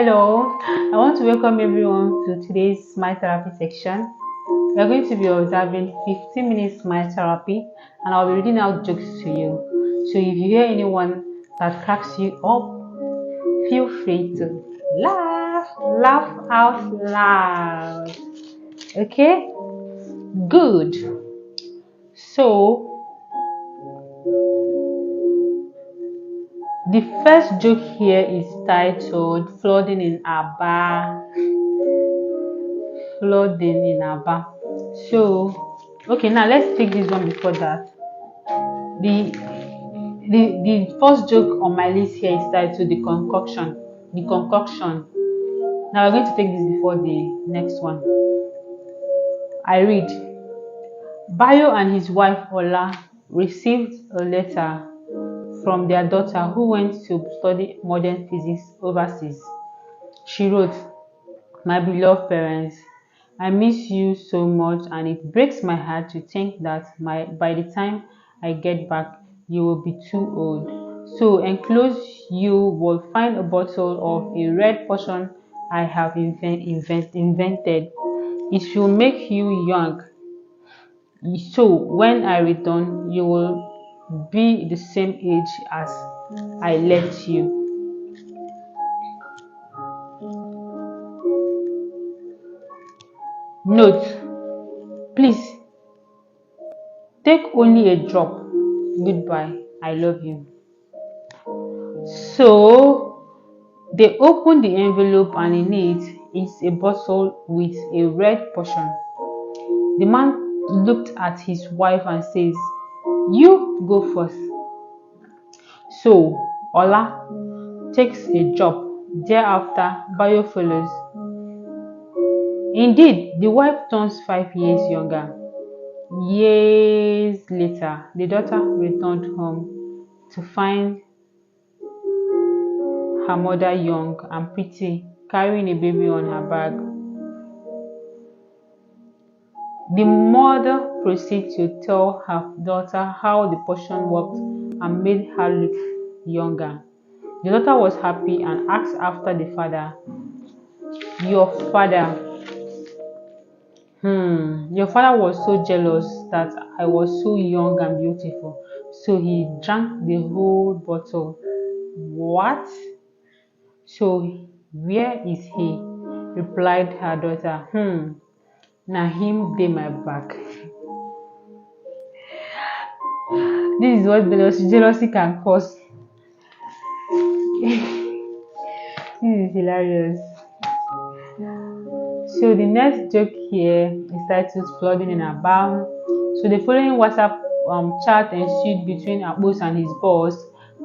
Hello, I want to welcome everyone to today's smile therapy section. We are going to be observing 15 minutes smile therapy and I'll be reading out jokes to you. So if you hear anyone that cracks you up, feel free to laugh out loud. Okay? Good. So the first joke here is titled Flooding in Aba. Flooding in Aba. So, okay, now let's take this one before that. The the first joke on my list here is titled The Concoction. The Concoction. Now we're going to take this before the next one. I read. Bayo and his wife Ola received a letter from their daughter who went to study modern physics overseas. She wrote, "My beloved parents, I miss you so much and it breaks my heart to think that by the time I get back, you will be too old. So enclosed you will find a bottle of a red potion I have invented. It will make you young. So when I return, you will be the same age as I left you." Note, please take only a drop. Goodbye. I love you. So they opened the envelope and in it is a bottle with a red potion. The man looked at his wife and says, "You go first." So Ola takes a drop. Thereafter, Bayo follows. Indeed, the wife turns 5 years younger. Years later, the daughter returned home to find her mother young and pretty, carrying a baby on her back. The mother proceeded to tell her daughter how the potion worked and made her look younger. The daughter was happy and asked after the father. Your father, your father was so jealous that I was so young and beautiful, so he drank the whole bottle." What? So where is he? Replied her daughter. Na him dey my back. This is what jealousy can cause. This is hilarious. So the next joke here is titled Flooding in Aba. So the following WhatsApp chat ensued between Akbos and his boss.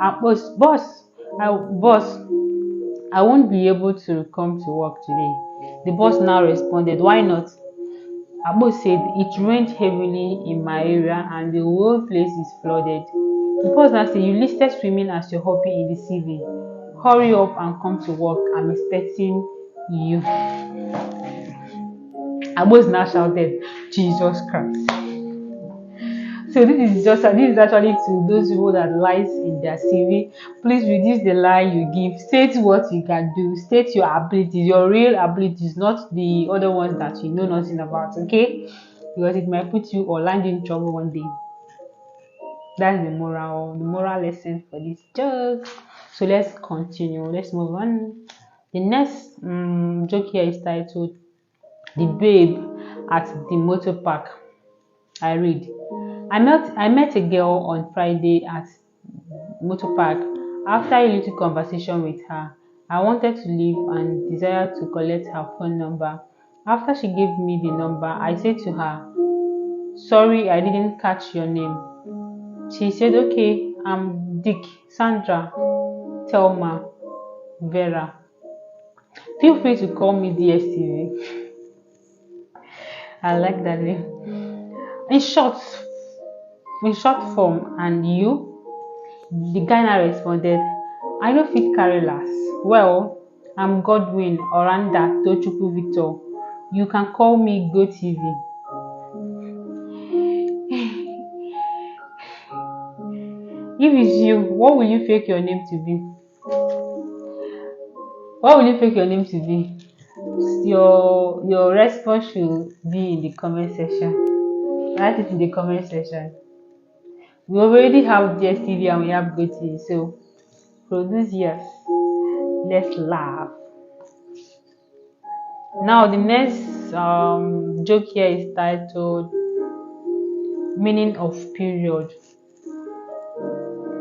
Akbos, boss, I won't be able to come to work today. The boss now responded, "Why not?" Akbos said, "It rained heavily in my area and the whole place is flooded." The boss now said, "You listed swimming as your hobby in the CV. Hurry up and come to work. I'm expecting you." Akbos now shouted, "Jesus Christ." So this is actually to those people that lies in their CV. Please reduce the lie you give. State what you can do. State your abilities, your real abilities, not the other ones that you know nothing about. Okay, because it might put you or land you in trouble one day. That's the moral lesson for this joke. So let's continue. Let's move on. The next joke here is titled The Babe at the Motor Park. I read. I met a girl on Friday at motor park. After a little conversation with her, I wanted to leave and desired to collect her phone number. After she gave me the number, I said to her, "Sorry, I didn't catch your name." She said, "Okay, I'm Dick, Sandra, Thelma, Vera. Feel free to call me DSTV." I like that name. In short, form, and you? The guy now responded, "I no fit carry last. Well, I'm Godwin Oranda Tochukwu Victor. You can call me GoTV." If it's you, what will you fake your name to be? What will you pick your name to be? Your response should be in the comment section. Write it in the comment section. We already have DSTV and we have GoTV, so produce yes. Let's laugh. Now the next joke here is titled meaning of period.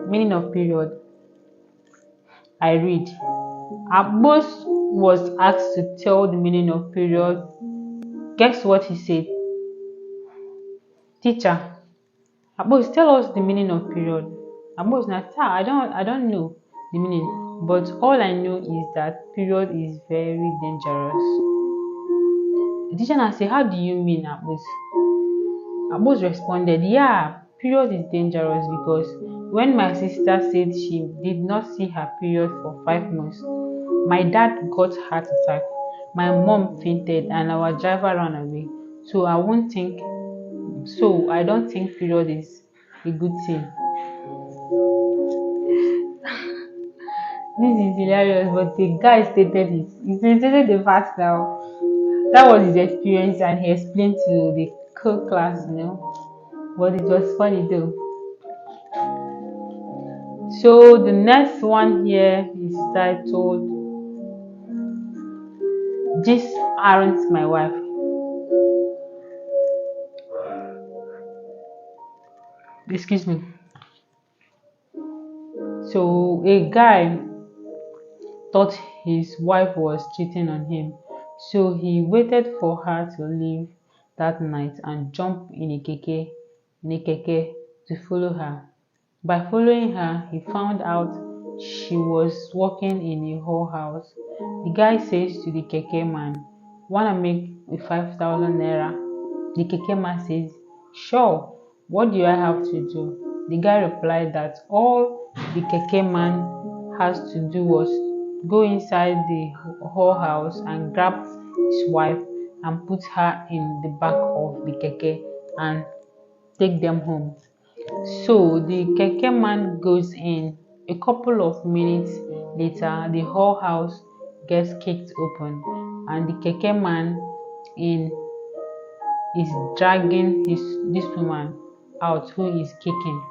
Meaning of period. I read. Abbas was asked to tell the meaning of period. Guess what he said? Teacher, Abbas, tell us the meaning of period. Abbas, now I don't know the meaning, but all I know is that period is very dangerous. The teacher now say, how do you mean, Abbas? Abbas responded, yeah, period is dangerous because when my sister said she did not see her period for 5 months, my dad got heart attack, my mom fainted, and our driver ran away. So I don't think period is a good thing. This is hilarious, but the guy stated it. He stated the fact now. That was his experience, and he explained to the co-class, But it was funny though. So the next one here is titled "These aren't my wife." Excuse me. So a guy thought his wife was cheating on him, so he waited for her to leave that night and jumped in a keke to follow her. By following her, he found out she was working in a whorehouse. The guy says to the keke man, "Wanna make a 5,000 naira?" The keke man says, "Sure, what do I have to do?" The guy replied that all the keke man has to do was go inside the whorehouse and grab his wife and put her in the back of the keke and take them home. So the keke man goes in. A couple of minutes later, the whole house gets kicked open, and the keke man in is dragging this woman out, who is kicking,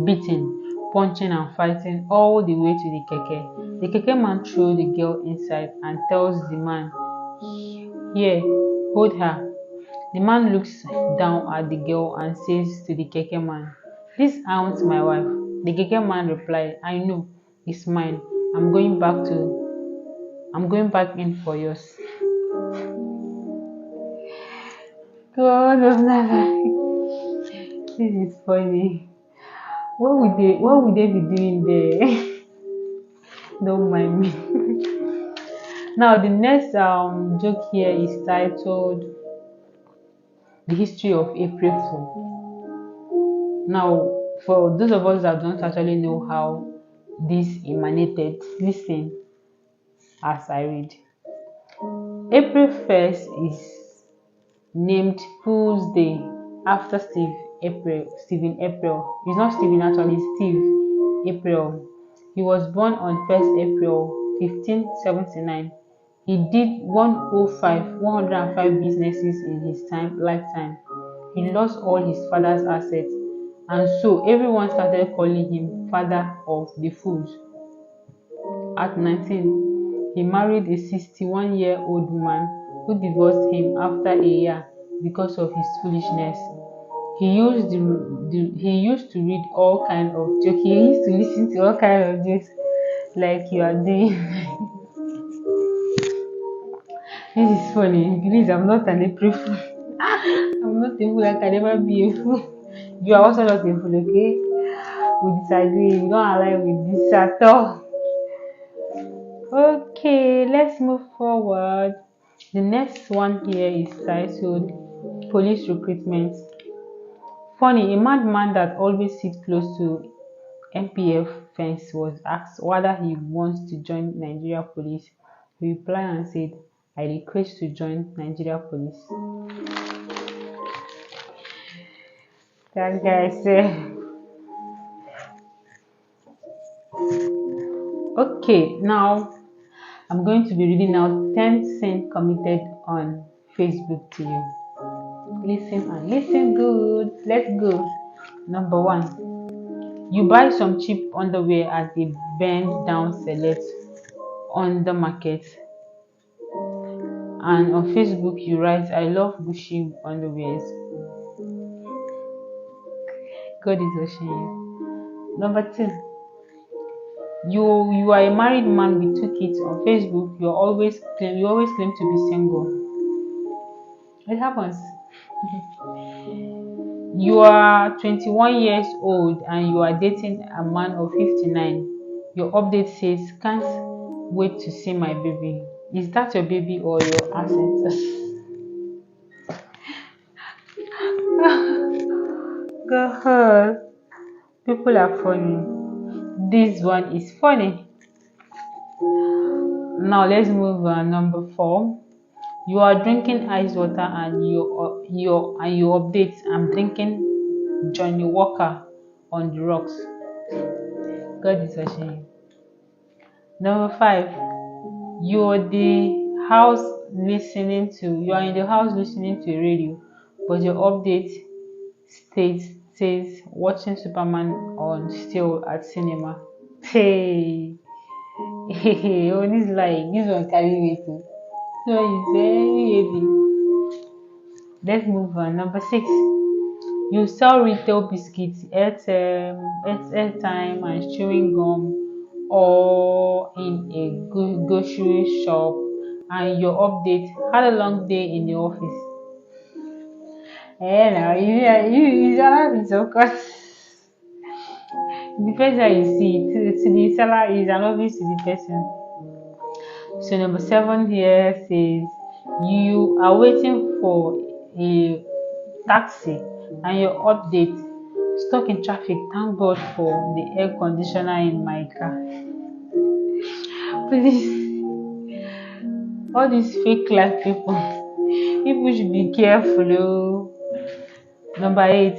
beating, punching, and fighting all the way to the keke. The keke man throws the girl inside and tells the man, "Here, hold her." The man looks down at the girl and says to the keke man, "This aren't my wife." The keke man replied, "I know, it's mine. I'm going back in for yours." God of Nazareth. This is funny. What would they be doing there? Don't mind me. Now the next joke here is titled The History of April Fool. Now, for those of us that don't actually know how this emanated, listen as I read. April 1st is named Fool's Day after Stephen April. It's not Stephen actually, it's Steve April. He was born on 1st April 1579. He did 105 businesses in his lifetime. He lost all his father's assets, and so everyone started calling him Father of the Fools. At 19, he married a 61-year-old woman who divorced him after a year because of his foolishness. He used to read all kinds of jokes. He used to listen to all kinds of jokes like you are doing. This is funny. Please, I'm not an April fool. I'm not a fool. I can never be a fool. You are also not a fool, okay? We disagree. We don't align with this at all. Okay, let's move forward. The next one here is titled Police Recruitment. Funny, a madman that always sits close to MPF fence was asked whether he wants to join Nigeria Police. He replied and said, "I request to join Nigeria Police." That guy said, okay, now I'm going to be reading out 10 sins committed on Facebook to you. Listen and listen good. Let's go. Number one, you buy some cheap underwear at a bend down select on the market, and on Facebook you write, I love Gucci underwears. God is watching you. Number two, you are a married man with 2 kids. On Facebook you always claim to be single. It happens. You are 21 years old and you are dating a man of 59. Your update says, can't wait to see my baby. Is that your baby or your asset? God, people are funny. This one is funny. Now let's move on. Number four. You are drinking ice water and you update, I'm drinking Johnny Walker on the rocks. God is watching you. Number five, you are in the house listening to a radio, but your update says watching Superman on still at cinema. Hey, oh, this one carry weight too. So it's very heavy. Let's move on. Number six, you sell retail biscuits, airtime, and chewing gum, or in a grocery shop, and your update had a long day in the office. Now you don't have to cut. Depends how you see it. To the seller is an obvious to the person. So number seven here says you are waiting for a taxi and your update stuck in traffic. Thank God for the air conditioner in my car. Please, all these fake life people should be careful. Oh. Number eight,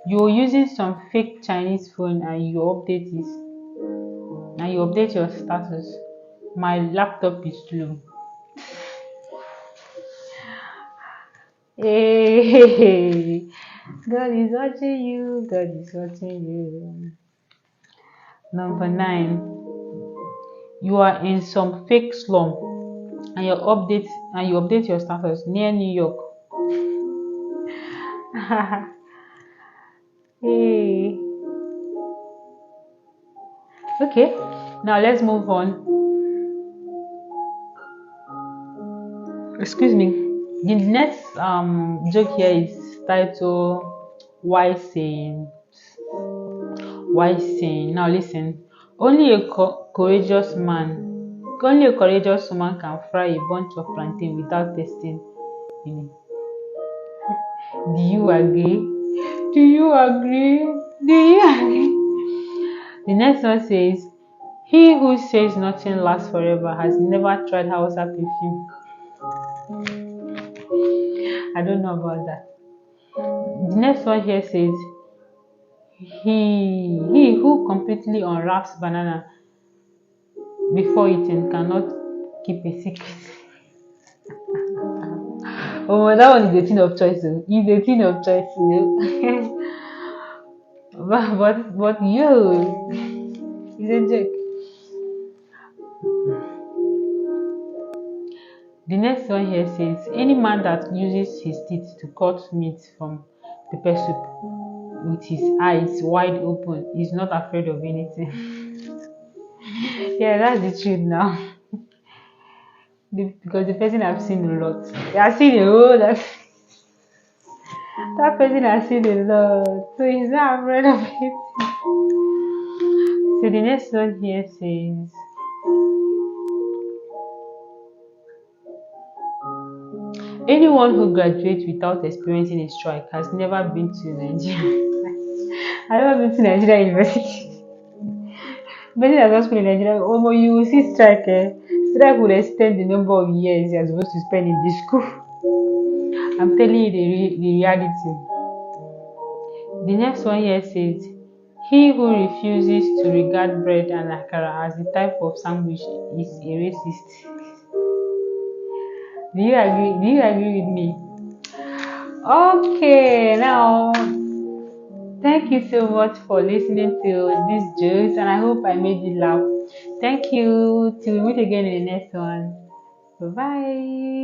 you're using some fake Chinese phone and you update your status. My laptop is slow. Hey, God is watching you. God is watching you. Number nine, you are in some fake slum and you update your status near New York. Hey. Okay, now let's move on. Excuse me. The next joke here is titled Why Saying. Now listen. Only a courageous woman can fry a bunch of plantain without tasting any. Do you agree? Do you agree? Do you agree? The next one says, he who says nothing lasts forever has never tried Hausa perfume. I don't know about that. The next one here says, he who completely unwraps banana before eating cannot keep a secret. Oh, that one is a thing of choice. It's a thing of choice. but you, it's a joke. The next one here says, any man that uses his teeth to cut meat from pepper soup with his eyes wide open is not afraid of anything. Yeah, that's the truth now. Because the person I've seen a lot. I've seen a whole lot. That person has seen a lot. So he's not afraid of it. So the next one here says, anyone who graduates without experiencing a strike has never been to Nigeria. I've never been to Nigeria University. But as a school in Nigeria, you will see strike. Strike will extend the number of years you're supposed to spend in the school. I'm telling you the reality. The next one here says, He who refuses to regard bread and akara as the type of sandwich is a racist. Do you agree? Do you agree with me? Okay, now thank you so much for listening to these jokes, and I hope I made you laugh. Thank you. Till we meet again in the next one. Bye bye.